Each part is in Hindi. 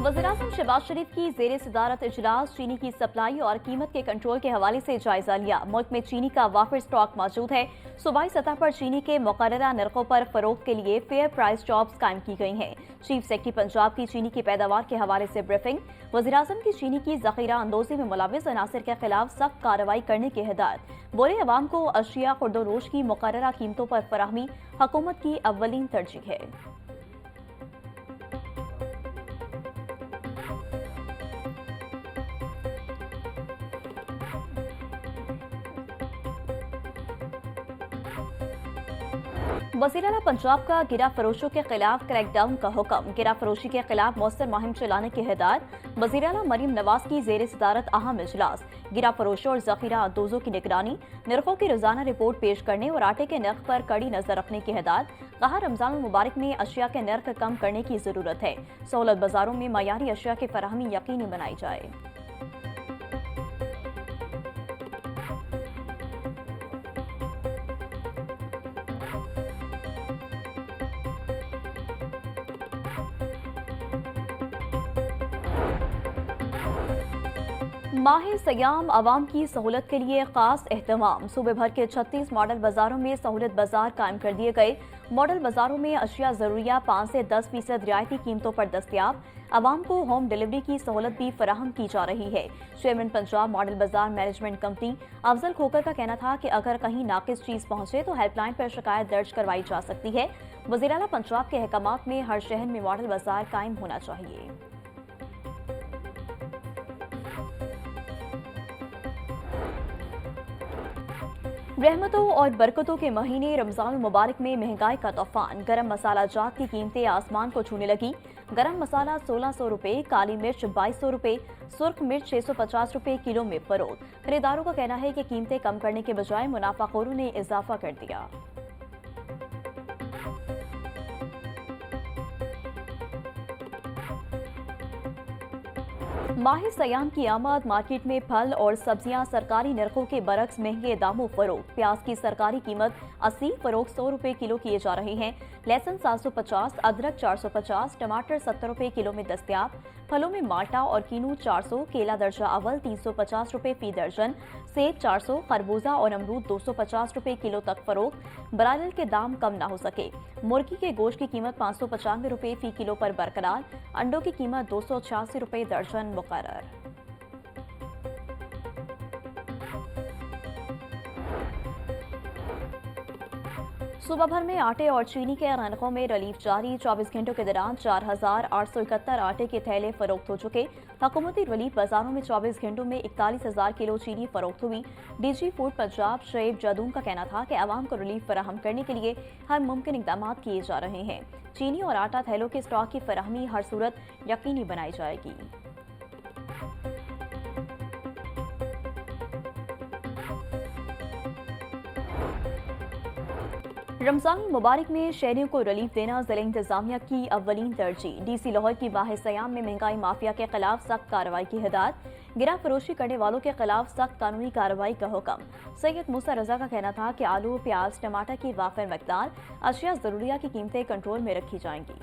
वज़ीर-ए-आज़म शहबाज शरीफ की ज़ेर सदारत इजलास चीनी की सप्लाई और कीमत के कंट्रोल के हवाले से जायजा लिया। मुल्क में चीनी का वाफिर स्टॉक मौजूद है। सूबाई सतह पर चीनी के मुकर्ररा नरखों पर फरोख्त के लिए फेयर प्राइस जॉब्स कायम की गई हैं। चीफ सेक्रेटरी पंजाब की चीनी की पैदावार के हवाले से ब्रीफिंग। वज़ीर-ए-आज़म की चीनी की ज़ख़ीरा अंदोज़ी में मुलव्विस अनासर के खिलाफ सख्त कार्रवाई करने की हिदायत। बोले अवाम को अशिया खुर्दोरोश की मुकर्ररा कीमतों पर फराहमी हुकूमत की अव्वलीन तरजीह है। वज़ीर-ए-आला पंजाब का गिरा फरोशों के खिलाफ क्रैकडाउन का हुक्म। गिरा फरोशी के खिलाफ मौसर मुहिम चलाने की हिदायत। वज़ीर-ए-आला मरीम नवाज की ज़ेर सदारत अहम इजलास। गिरा फरोशों और ज़ख़ीरा अंदोज़ों की निगरानी, नरखों की रोजाना रिपोर्ट पेश करने और आटे के नर्ख पर कड़ी नजर रखने की हिदायत। कहा, रमजान मुबारक में अशिया के नर्ख कम करने की जरूरत है। सहूलत बाजारों में मयारी अशिया की फराहमी यकीनी बनाई जाए। माह सयाम आवाम की सहूलत के लिए खास एहतमाम। सूबे भर के 36 मॉडल बाजारों में सहूलत बाजार कायम कर दिए गए। मॉडल बाजारों में अशिया जरूरिया 5 से 10% रियायती कीमतों पर दस्तियाब। आवाम को होम डिलीवरी की सहूलत भी फराहम की जा रही है। चेयरमैन पंजाब मॉडल बाजार मैनेजमेंट कंपनी अफजल खोकर का कहना था कि अगर कहीं नाकिस चीज पहुंचे तो हेल्पलाइन पर शिकायत दर्ज करवाई जा सकती है। वज़ीर-ए-आला पंजाब के अहकामात में हर शहर में मॉडल बाजार कायम होना चाहिए। रहमतों और बरकतों के महीने रमजान मुबारक में महंगाई का तूफान। गरम मसाला जात की कीमतें आसमान को छूने लगी। गरम मसाला 1600 रुपए, काली मिर्च 2200 रुपए, सुर्ख मिर्च 650 रुपए किलो में फरोख्त। खरीदारों का कहना है कि कीमतें कम करने के बजाय मुनाफाखोरों ने इजाफा कर दिया। माह सयाम की आमद। मार्केट में फल और सब्जियां सरकारी नरखों के बरक्स महंगे दामों फरोख्त। प्याज की सरकारी कीमत 80, फरोख्त 100 रुपए किलो किए जा रहे हैं। लहसुन 750, अदरक 450, टमाटर 70 रुपए किलो में दस्तियाब। फलों में माल्टा और कीनू 400, केला दर्जा अव्वल 350 रुपए फी दर्जन, सेब 400, खरबूजा और अमरूद 250 रुपए किलो तक फरोख्त। बराइल के दाम कम ना हो सके। मुर्गी के गोश्त की कीमत 595 रुपए फी किलो पर बरकरार। अंडों की कीमत 286 रुपए दर्जन मुकर्रर। सुबह भर में आटे और चीनी के नरखों में रिलीफ जारी। 24 घंटों के दौरान 4871 आटे के थैले फरोख्त हो चुके। हुकूमती रिलीफ बाजारों में 24 घंटों में 41,000 किलो चीनी फरोख्त हुई। डीजी फूड पंजाब शोएब जदून का कहना था कि आवाम को रिलीफ फराहम करने के लिए हर मुमकिन इकदाम किए जा रहे हैं। चीनी और आटा थैलों के स्टॉक की फराहमी हर सूरत यकीनी बनाई जाएगी। रमजान मुबारक में शहरियों को रिलीफ देना जिला इंतजामिया की अव्वलीन तरजीह। डीसी लाहौर की माह सयाम में महंगाई माफिया के खिलाफ सख्त कार्रवाई की हिदायत। गिरा फरोशी करने वालों के खिलाफ सख्त कानूनी कार्रवाई का हुक्म। सैयद मूसा रजा का कहना था कि आलू, प्याज, टमाटर की वाफिर मकदार, अशिया जरूरिया की कीमतें कंट्रोल में रखी जाएंगी।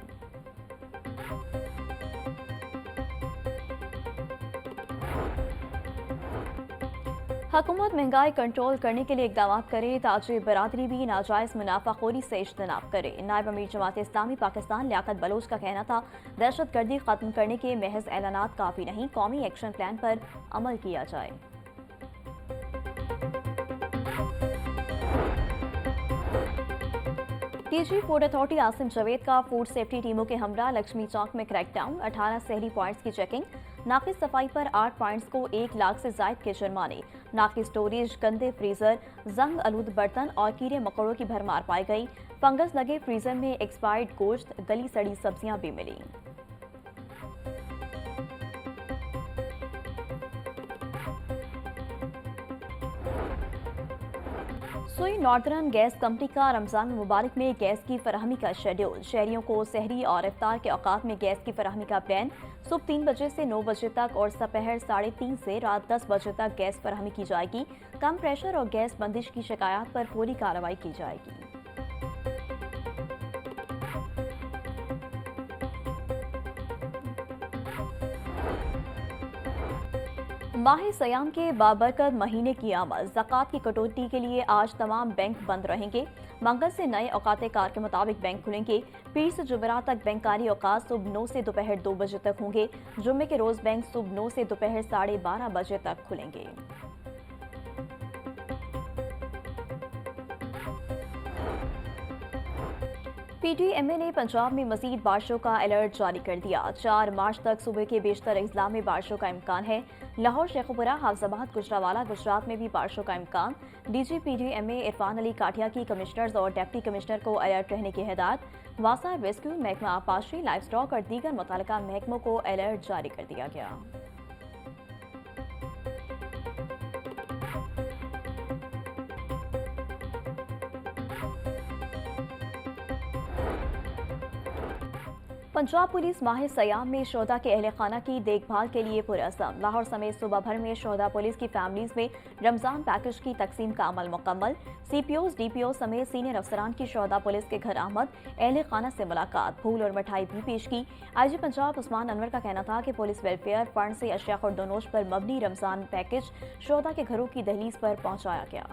हुकूमत महंगाई कंट्रोल करने के लिए इकदाम करे। ताजिर बरादरी भी नाजायज मुनाफाखोरी से इज्तनाब करे। नायब अमीर जमात इस्लामी पाकिस्तान लियाकत बलोच का कहना था, दहशत गर्दी खत्म करने के महज ऐलानात काफी नहीं, कौमी एक्शन प्लान पर अमल किया जाए। DG food authority Asim Javed का फूड सेफ्टी टीमों के हमरा लक्ष्मी चौक में क्रैकडाउन। 18 शहरी पॉइंट्स की चेकिंग। नाकिस सफाई पर 8 पॉइंट्स को 1 लाख से जायद के जुर्माने। नाकिस स्टोरेज, गंदे फ्रीजर, जंग आलूद बर्तन और कीड़े मकोड़ों की भरमार पाई गई। फंगस लगे फ्रीजर में एक्सपायर्ड गोश्त, गली सड़ी सब्जियां भी मिली। सोई नॉर्दर्न गैस कंपनी का रमजान मुबारक में गैस की फराहमी का शेड्यूल। शहरियों को सहरी और इफ्तार के औकात में गैस की फराहमी का प्लान। सुबह 3 बजे से 9 बजे तक और दोपहर 3:30 से रात 10 बजे तक गैस फराहमी की जाएगी। कम प्रेशर और गैस बंदिश की शिकायत पर फौरी कार्रवाई की जाएगी। माह सयाम के बाबरकत महीने की आमद ज़कात की कटौती के लिए आज तमाम बैंक बंद रहेंगे। मंगल से नए औकात कार के मुताबिक बैंक खुलेंगे। पीर से जुमेरात तक बैंकारी औकात सुबह 9 से दोपहर 2 बजे तक होंगे। जुम्मे के रोज बैंक सुबह 9 से दोपहर 12:30 बजे तक खुलेंगे। पीटीएमए ने पंजाब में मजीद बारिशों का अलर्ट जारी कर दिया। 4 मार्च तक सुबह के बेशतर अजला में बारिशों का इम्कान है। लाहौर, शेखुपुरा, हाफजाबाद, गुजरावाला, गुजरात में भी बारिशों का इम्कान। डीजी पीटीएमए इरफान अली काठिया की कमिश्नर्स और डिप्टी कमिश्नर को अलर्ट रहने की हिदायत। वासा रेस्क्यू महकमा आपाशी, लाइफ स्टॉक और दीगर मुतल्लिका महकमों को अलर्ट जारी कर दिया गया। पंजाब पुलिस माह सयाम में शोधा के अहल खाना की देखभाल के लिए पुरअज़म। लाहौर समेत सूबा भर में शोधा पुलिस की फैमिलीज में रमजान पैकेज की तकसीम का अमल मुकम्मल। CPOs, DPO समेत सीनियर अफसरान की शोधा पुलिस के घर आमद, अहल खाना से मुलाकात, फूल और मिठाई भी पेश की। IG पंजाब उस्मान अनवर का कहना था कि पुलिस वेलफेयर फंड से अशिया खुर्दनोश पर मबनी रमजान पैकेज शोधा के घरों की दहलीज पर पहुँचाया गया।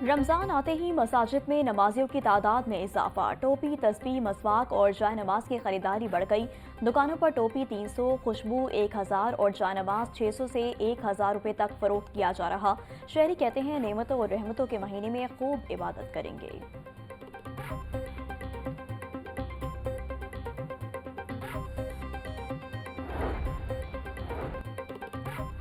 रमजान आते ही मसाजिद में नमाजियों की तादाद में इजाफा। टोपी, तस्बीह, मसवाक और जाय नमाज की खरीदारी बढ़ गई। दुकानों पर टोपी 300, खुशबू 1000 और जाय नमाज 600 से 1000 रुपये तक फरोख्त किया जा रहा। शहरी कहते हैं नेमतों और रहमतों के महीने में खूब इबादत करेंगे।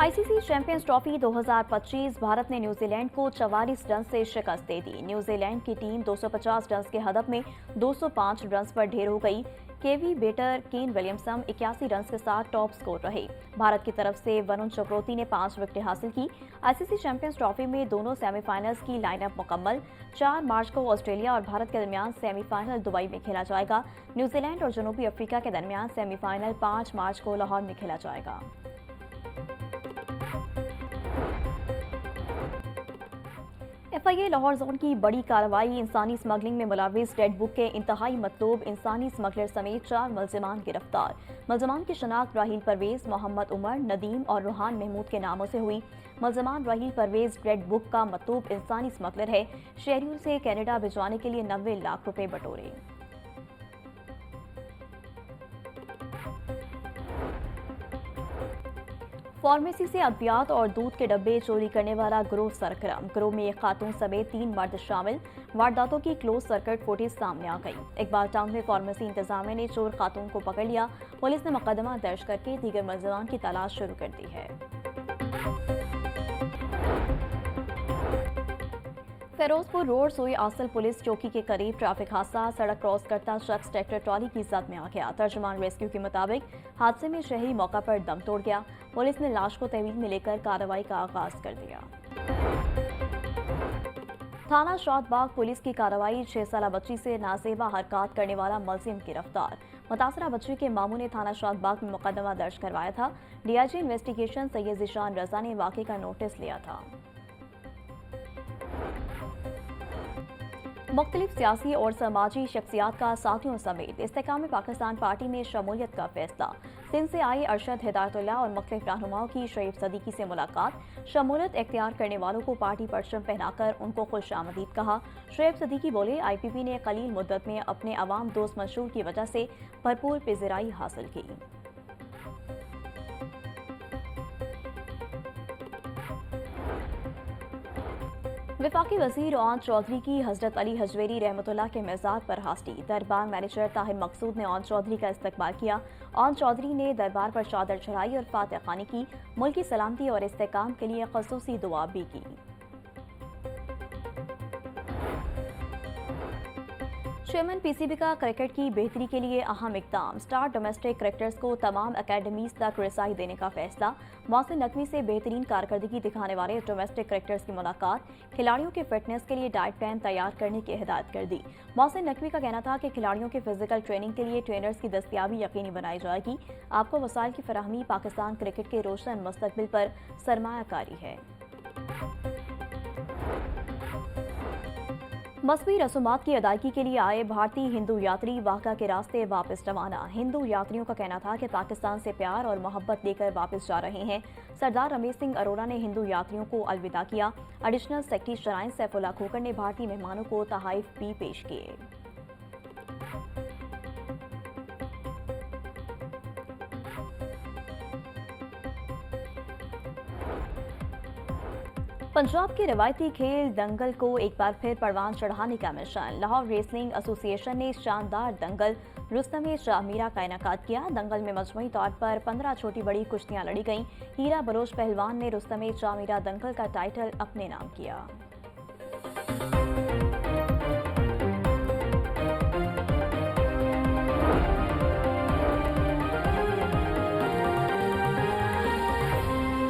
ICC चैंपियंस ट्रॉफी 2025 भारत ने न्यूजीलैंड को 44 रन से शिकस्त दे दी। न्यूजीलैंड की टीम 250 रन के हदफ में 205 रन पर ढेर हो गई। केवी बेटर, केन विलियमसन 81 रन के साथ टॉप स्कोर रहे। भारत की तरफ से वरुण चक्रवर्ती ने 5 विकेटें हासिल की। ICC चैंपियंस ट्रॉफी में दोनों सेमीफाइनल्स की लाइनअप मुकम्मल। 4 मार्च को ऑस्ट्रेलिया और भारत के दरमियान सेमीफाइनल दुबई में खेला जाएगा। न्यूजीलैंड और जनूबी अफ्रीका के दरमियान सेमीफाइनल 5 मार्च को लाहौर में खेला जाएगा। FIA लाहौर जोन की बड़ी कार्रवाई। इंसानी स्मगलिंग में मुलविस रेड बुक के इंतहाई मतलूब इंसानी स्मगलर समेत 4 मुल्जिमान गिरफ्तार। मुल्जिमान की शनाख्त राहील परवेज, मोहम्मद उमर, नदीम और रूहान महमूद के नामों से हुई। मुल्जिमान राहील परवेज रेड बुक का मतलूब इंसानी स्मगलर है। शहरियों से कनाडा भिजवाने के लिए 90 लाख रुपए बटोरे। फार्मेसी से अद्वियात और दूध के डब्बे चोरी करने वाला गिरोह सरगर्म। गिरोह में एक खातून समेत 3 मर्द शामिल। वारदातों की क्लोज सर्किट फुटेज सामने आ गई। इकबाल टाउन में फार्मेसी इंतजामिया ने चोर खातून को पकड़ लिया। पुलिस ने मुकदमा दर्ज करके दीगर मुल्जिमान की तलाश शुरू कर दी है। फिरोजपुर रोड सोई आसल पुलिस चौकी के करीब ट्रैफिक हादसा। सड़क क्रॉस करता शख्स ट्रैक्टर ट्रॉली की जद में आ गया। तर्जुमान रेस्क्यू के मुताबिक हादसे में शहरी मौका पर दम तोड़ गया। पुलिस ने लाश को तहवील में लेकर कार्रवाई का आगाज कर दिया। थाना शादबाग पुलिस की कार्रवाई। 6 साला बच्ची से नाजेबा हरकत करने वाला मुलजिम गिरफ्तार। मुतासरा बच्ची के मामू ने थाना शादबाग में मुकदमा दर्ज करवाया था। DIG इन्वेस्टिगेशन सैयद ज़ीशान रजा ने वाक़े का नोटिस लिया था। मुख्तलिफ सियासी और समाजी शख्सियात का साथियों समेत इस्तेकाम पाकिस्तान पार्टी में शमूलियत का फैसला। सिंध से आए अरशद हिदायतुल्लाह और मुख्तलिफ रहनुमाओं की शरीफ सदीकी से मुलाकात। शमूलियत इख्तियार करने वालों को पार्टी परचम पहनाकर उनको खुशामदीद कहा। शरीफ सदीकी बोले, IPP ने कलील मुद्दत में अपने अवाम दोस्त मंशूर की वजह से भरपूर पेजराई हासिल की। वफाकी वजीर ओन चौधरी की हजरत अली हजवेरी रहमतुल्लाह के मेज़ार पर हाजिरी। दरबार मैनेजर ताहिर मकसूद ने ओन चौधरी का इस्तकबाल किया। ओन चौधरी ने दरबार पर चादर चढ़ाई और फातिहा खानी की। मुल्क की सलामती और इस्तेकाम के लिए ख़ुसूसी दुआ भी की। चेयरमैन PCB का क्रिकेट की बेहतरी के लिए अहम इकदाम। स्टार डोमेस्टिक क्रिकेटर्स को तमाम अकेडमीज तक रसाई देने का फैसला। मोहसिन नकवी से बेहतरीन कारकर्दगी दिखाने वाले डोमेस्टिक क्रिकेटर्स की मुलाकात। खिलाड़ियों के फिटनेस के लिए डाइट प्लान तैयार करने की हिदायत कर दी। मोहसिन नकवी का कहना था कि खिलाड़ियों के फिजिकल ट्रेनिंग के लिए ट्रेनर्स की दस्तियाबी यकीनी बनाई जाएगी। आपको वसाइल की फराहमी पाकिस्तान क्रिकेट के रोशन मुस्तकबिल पर सरमायाकारी है। मज़हबी रसूमात की अदायगी के लिए आए भारतीय हिंदू यात्री वाघा के रास्ते वापस रवाना। हिंदू यात्रियों का कहना था कि पाकिस्तान से प्यार और मोहब्बत लेकर वापस जा रहे हैं। सरदार रमेश सिंह अरोड़ा ने हिंदू यात्रियों को अलविदा किया। Additional secretary shrine Saifullah Khokhar ने भारतीय मेहमानों को तहाइफ भी पेश किए। पंजाब के रवायती खेल दंगल को एक बार फिर परवान चढ़ाने का मिशन। लाहौर रेसलिंग एसोसिएशन ने शानदार दंगल रुस्तमे शाह मीरा का इनेकाद किया। दंगल में मजमूई तौर पर 15 छोटी बड़ी कुश्तियां लड़ी गईं। हीरा बलोच पहलवान ने रुस्तमे शाह मीरा दंगल का टाइटल अपने नाम किया।